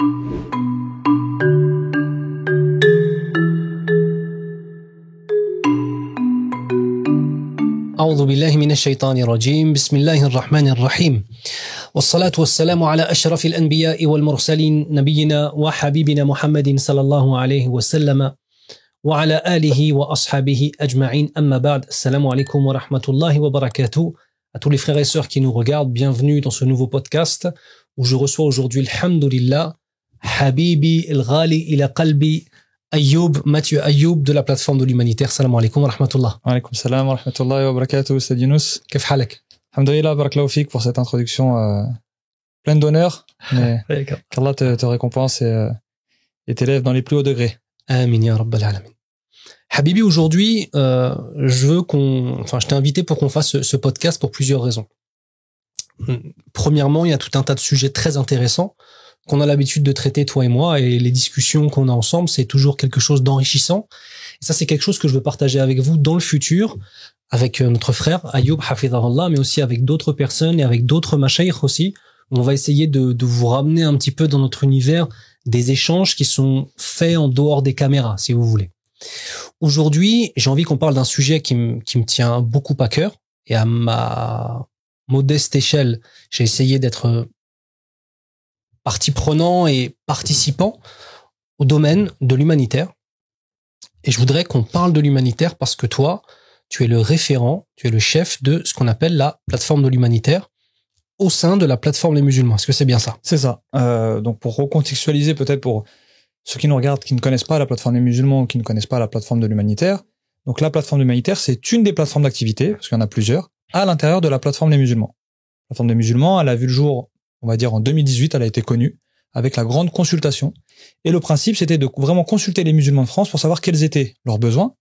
أعوذ بالله من الشيطان الرجيم بسم الله الرحمن الرحيم والصلاة والسلام على أشرف الأنبياء والمرسلين نبينا وحبيبنا محمد صلى الله عليه وسلم وعلى آله وأصحابه أجمعين أما بعد السلام عليكم ورحمة الله وبركاته. À tous les frères et sœurs qui nous regardent, bienvenue dans ce nouveau podcast où je reçois aujourd'hui, alhamdulillah, Habibi al-Ghali ila qalbi Mathieu Ayoub de la plateforme de l'humanitaire. Salam alaikum wa rahmatullah. Wa alaikum salam wa rahmatullahi wa barakatuh. C'est Younous. Kif halak? Alhamdulillah, barakallahu fik pour cette introduction pleine d'honneur. Mais qu'Allah te récompense et t'élève dans les plus hauts degrés. Amin ya rabbal alamin. Habibi, aujourd'hui, je t'ai invité pour qu'on fasse ce podcast pour plusieurs raisons. Premièrement, il y a tout un tas de sujets très intéressants qu'on a l'habitude de traiter, toi et moi, et les discussions qu'on a ensemble, c'est toujours quelque chose d'enrichissant. Et ça, c'est quelque chose que je veux partager avec vous dans le futur, avec notre frère Ayoub Hafidhahullah, mais aussi avec d'autres personnes et avec d'autres mashaykh aussi. On va essayer de vous ramener un petit peu dans notre univers des échanges qui sont faits en dehors des caméras, si vous voulez. Aujourd'hui, j'ai envie qu'on parle d'un sujet qui me tient beaucoup à cœur, et à ma modeste échelle, j'ai essayé d'être partie prenant et participant au domaine de l'humanitaire. Et je voudrais qu'on parle de l'humanitaire parce que toi, tu es le référent, tu es le chef de ce qu'on appelle la plateforme de l'humanitaire au sein de la plateforme des musulmans. Est-ce que c'est bien ça? C'est ça. Donc pour recontextualiser peut-être pour ceux qui nous regardent, qui ne connaissent pas la plateforme des musulmans ou qui ne connaissent pas la plateforme de l'humanitaire. Donc la plateforme de l'humanitaire, c'est une des plateformes d'activité, parce qu'il y en a plusieurs, à l'intérieur de la plateforme des musulmans. La plateforme des musulmans, elle a vu le jour, on va dire en 2018, elle a été connue avec la grande consultation. Et le principe, c'était de vraiment consulter les musulmans de France pour savoir quels étaient leurs besoins,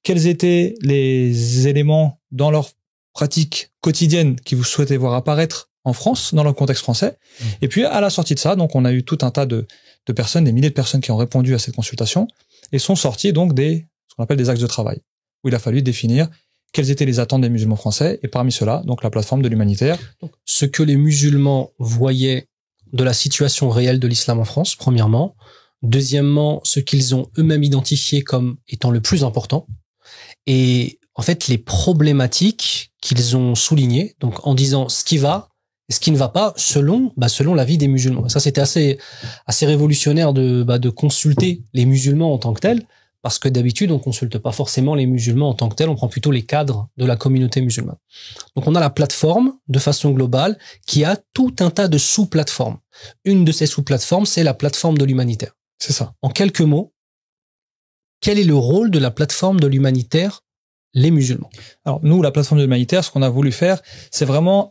quels étaient les éléments dans leur pratique quotidienne qui vous souhaitez voir apparaître en France, dans le contexte français. Et puis, à la sortie de ça, donc, on a eu tout un tas de personnes, des milliers de personnes qui ont répondu à cette consultation et sont sortis donc ce qu'on appelle des axes de travail, où il a fallu définir quelles étaient les attentes des musulmans français, et parmi ceux-là, donc la plateforme de l'humanitaire. Donc, ce que les musulmans voyaient de la situation réelle de l'islam en France, premièrement. Deuxièmement, ce qu'ils ont eux-mêmes identifié comme étant le plus important. Et en fait, les problématiques qu'ils ont soulignées, donc en disant ce qui va et ce qui ne va pas selon l'avis des musulmans. Ça, c'était assez révolutionnaire de consulter les musulmans en tant que tels. Parce que d'habitude, on consulte pas forcément les musulmans en tant que tels, on prend plutôt les cadres de la communauté musulmane. Donc on a la plateforme, de façon globale, qui a tout un tas de sous-plateformes. Une de ces sous-plateformes, c'est la plateforme de l'humanitaire. C'est ça. En quelques mots, quel est le rôle de la plateforme de l'humanitaire, les musulmans? Alors nous, la plateforme de l'humanitaire, ce qu'on a voulu faire, c'est vraiment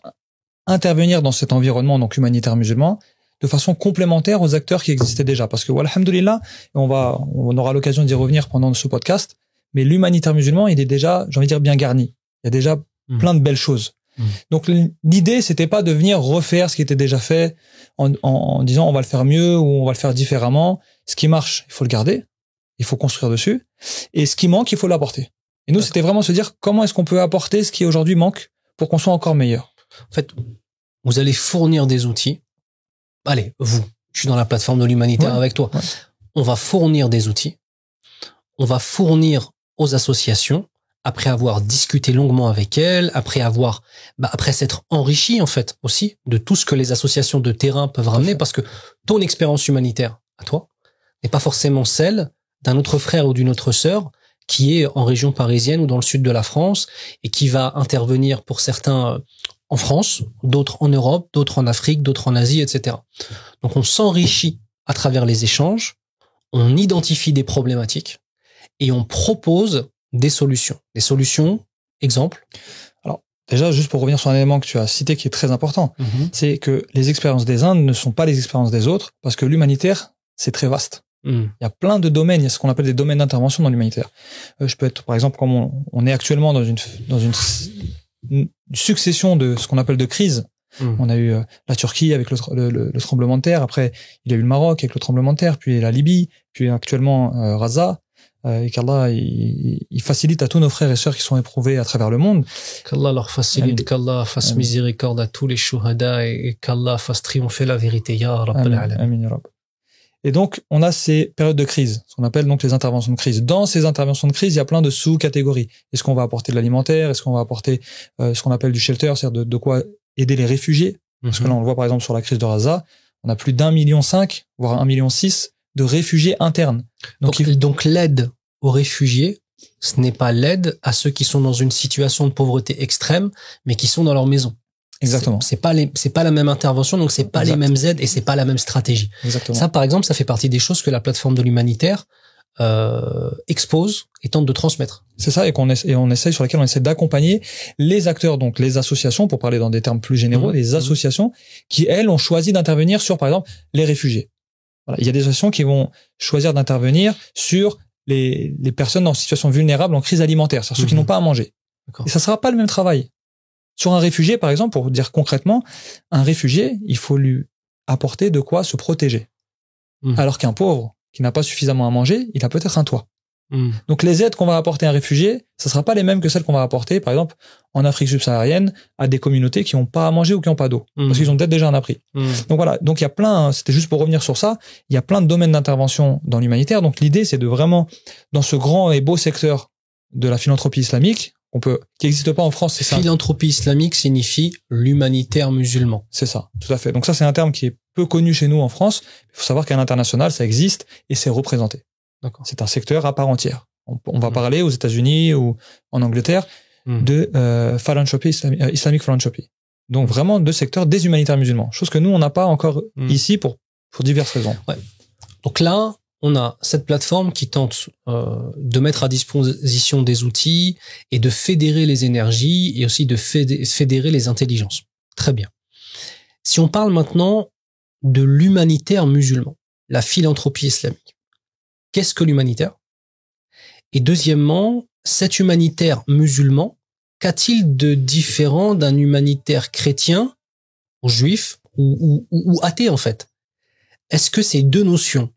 intervenir dans cet environnement donc humanitaire musulman, de façon complémentaire aux acteurs qui existaient déjà. Parce que, alhamdoulilah, on aura l'occasion d'y revenir pendant ce podcast, mais l'humanitaire musulman, il est déjà, j'ai envie de dire, bien garni. Il y a déjà plein de belles choses. Donc, l'idée, c'était pas de venir refaire ce qui était déjà fait en disant on va le faire mieux ou on va le faire différemment. Ce qui marche, il faut le garder. Il faut construire dessus. Et ce qui manque, il faut l'apporter. Et nous, c'était vraiment se dire comment est-ce qu'on peut apporter ce qui aujourd'hui manque pour qu'on soit encore meilleur. En fait, vous allez fournir des outils. Allez, je suis dans la plateforme de l'humanitaire avec toi. Ouais. On va fournir des outils. On va fournir aux associations, après avoir discuté longuement avec elles, après s'être enrichi, en fait, aussi, de tout ce que les associations de terrain peuvent ramener, parce que ton expérience humanitaire, à toi, n'est pas forcément celle d'un autre frère ou d'une autre sœur qui est en région parisienne ou dans le sud de la France et qui va intervenir pour certains en France, d'autres en Europe, d'autres en Afrique, d'autres en Asie, etc. Donc on s'enrichit à travers les échanges, on identifie des problématiques et on propose des solutions. Des solutions, exemple. Alors déjà, juste pour revenir sur un élément que tu as cité qui est très important, c'est que les expériences des uns ne sont pas les expériences des autres, parce que l'humanitaire, c'est très vaste. Il y a plein de domaines, il y a ce qu'on appelle des domaines d'intervention dans l'humanitaire. Je peux être, par exemple, comme on est actuellement dans une succession de ce qu'on appelle de crises. On a eu la Turquie avec le tremblement de terre, après il y a eu le Maroc avec le tremblement de terre, puis la Libye, puis actuellement Gaza, et qu'Allah il facilite à tous nos frères et sœurs qui sont éprouvés à travers le monde. Qu'Allah leur facilite, qu'Allah fasse miséricorde à tous les shuhada et qu'Allah fasse triompher la vérité, ya Rabbal Alamin. Amin, ya Rabb. Et donc, on a ces périodes de crise, ce qu'on appelle donc les interventions de crise. Dans ces interventions de crise, il y a plein de sous-catégories. Est-ce qu'on va apporter de l'alimentaire? Est-ce qu'on va apporter ce qu'on appelle du shelter, c'est-à-dire de quoi aider les réfugiés? Parce que là, on le voit par exemple sur la crise de Gaza, on a plus d'1,5 million, voire 1,6 million de réfugiés internes. Donc l'aide aux réfugiés, ce n'est pas l'aide à ceux qui sont dans une situation de pauvreté extrême, mais qui sont dans leur maison. Exactement. C'est pas la même intervention, donc c'est pas les mêmes aides et c'est pas la même stratégie. Exactement. Ça, par exemple, ça fait partie des choses que la plateforme de l'humanitaire expose et tente de transmettre. C'est ça, sur lesquels on essaie d'accompagner les acteurs, donc les associations, pour parler dans des termes plus généraux, les associations qui, elles, ont choisi d'intervenir sur, par exemple, les réfugiés. Voilà. Il y a des associations qui vont choisir d'intervenir sur les personnes en situation vulnérable en crise alimentaire, c'est-à-dire ceux qui n'ont pas à manger. D'accord. Et ça sera pas le même travail. Sur un réfugié, par exemple, pour dire concrètement, un réfugié, il faut lui apporter de quoi se protéger. Alors qu'un pauvre qui n'a pas suffisamment à manger, il a peut-être un toit. Donc les aides qu'on va apporter à un réfugié, ça sera pas les mêmes que celles qu'on va apporter, par exemple, en Afrique subsaharienne, à des communautés qui n'ont pas à manger ou qui n'ont pas d'eau, parce qu'ils ont peut-être déjà un abri. Donc voilà, donc il y a plein, c'était juste pour revenir sur ça, il y a plein de domaines d'intervention dans l'humanitaire. Donc l'idée, c'est de vraiment, dans ce grand et beau secteur de la philanthropie islamique, qui n'existe pas en France, c'est ça. Philanthropie islamique signifie l'humanitaire musulman. C'est ça, tout à fait. Donc ça, c'est un terme qui est peu connu chez nous en France. Il faut savoir qu'à l'international, ça existe et c'est représenté. D'accord. C'est un secteur à part entière. On va parler aux États-Unis ou en Angleterre de philanthropy, Islamic philanthropy. Donc vraiment deux secteurs des humanitaires musulmans. Chose que nous, on n'a pas encore ici pour diverses raisons. Ouais. Donc là, on a cette plateforme qui tente de mettre à disposition des outils et de fédérer les énergies et aussi de fédérer les intelligences. Très bien. Si on parle maintenant de l'humanitaire musulman, la philanthropie islamique, qu'est-ce que l'humanitaire? Et deuxièmement, cet humanitaire musulman, qu'a-t-il de différent d'un humanitaire chrétien ou juif ou athée en fait? Est-ce que ces deux notions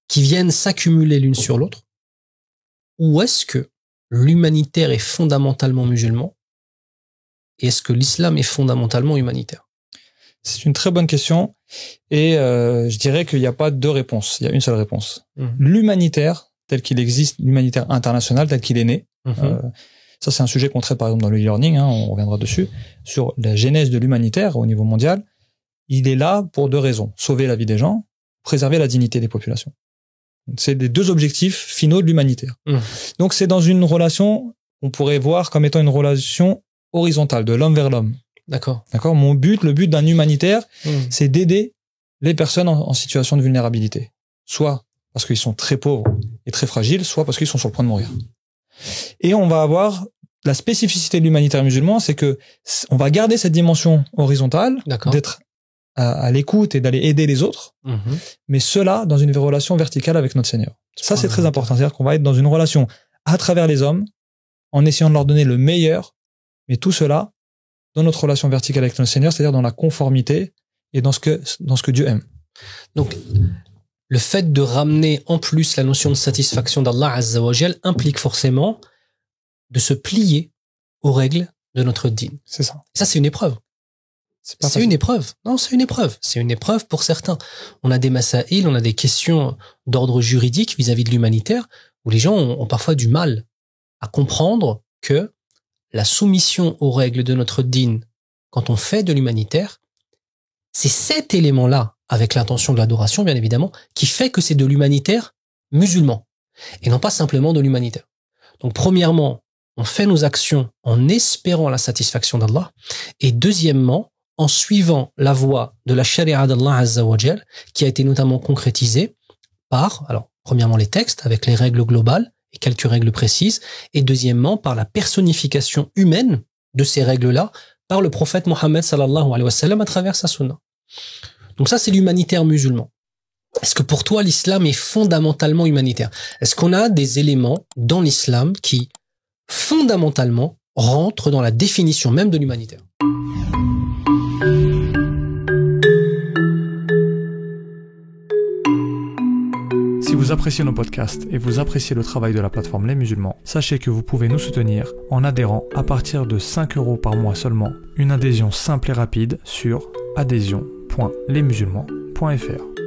qui viennent s'accumuler l'une sur l'autre, ou est-ce que l'humanitaire est fondamentalement musulman et est-ce que l'islam est fondamentalement humanitaire? C'est une très bonne question et je dirais qu'il n'y a pas deux réponses, il y a une seule réponse. L'humanitaire tel qu'il existe, l'humanitaire international tel qu'il est né, ça c'est un sujet qu'on traite par exemple dans le e-learning, on reviendra dessus, sur la genèse de l'humanitaire au niveau mondial. Il est là pour deux raisons, sauver la vie des gens, préserver la dignité des populations. C'est les deux objectifs finaux de l'humanitaire. Donc c'est dans une relation, on pourrait voir comme étant une relation horizontale, de l'homme vers l'homme. D'accord. Le but d'un humanitaire, c'est d'aider les personnes en situation de vulnérabilité. Soit parce qu'ils sont très pauvres et très fragiles, soit parce qu'ils sont sur le point de mourir. Et on va avoir la spécificité de l'humanitaire musulman, c'est que on va garder cette dimension horizontale, d'être à l'écoute et d'aller aider les autres, mais cela dans une relation verticale avec notre Seigneur. Ça, c'est très important. C'est-à-dire qu'on va être dans une relation à travers les hommes, en essayant de leur donner le meilleur, mais tout cela dans notre relation verticale avec notre Seigneur, c'est-à-dire dans la conformité et dans ce que Dieu aime. Donc, le fait de ramener en plus la notion de satisfaction d'Allah Azza wa Jal implique forcément de se plier aux règles de notre dîn. C'est ça. Et ça, c'est une épreuve. C'est une épreuve. Non, c'est une épreuve. C'est une épreuve pour certains. On a des masaïl, on a des questions d'ordre juridique vis-à-vis de l'humanitaire où les gens ont parfois du mal à comprendre que la soumission aux règles de notre dîn, quand on fait de l'humanitaire, c'est cet élément-là, avec l'intention de l'adoration, bien évidemment, qui fait que c'est de l'humanitaire musulman et non pas simplement de l'humanitaire. Donc, premièrement, on fait nos actions en espérant la satisfaction d'Allah et deuxièmement, en suivant la voie de la charia d'Allah Azza wa Jal, qui a été notamment concrétisée par, alors, premièrement les textes avec les règles globales et quelques règles précises, et deuxièmement par la personnification humaine de ces règles-là par le prophète Mohammed sallallahu alayhi wa sallam à travers sa sunna. Donc ça, c'est l'humanitaire musulman. Est-ce que pour toi, l'islam est fondamentalement humanitaire? Est-ce qu'on a des éléments dans l'islam qui, fondamentalement, rentrent dans la définition même de l'humanitaire? Si vous appréciez nos podcasts et vous appréciez le travail de la plateforme Les Musulmans, sachez que vous pouvez nous soutenir en adhérant à partir de 5 € par mois seulement. Une adhésion simple et rapide sur adhésion.lesmusulmans.fr.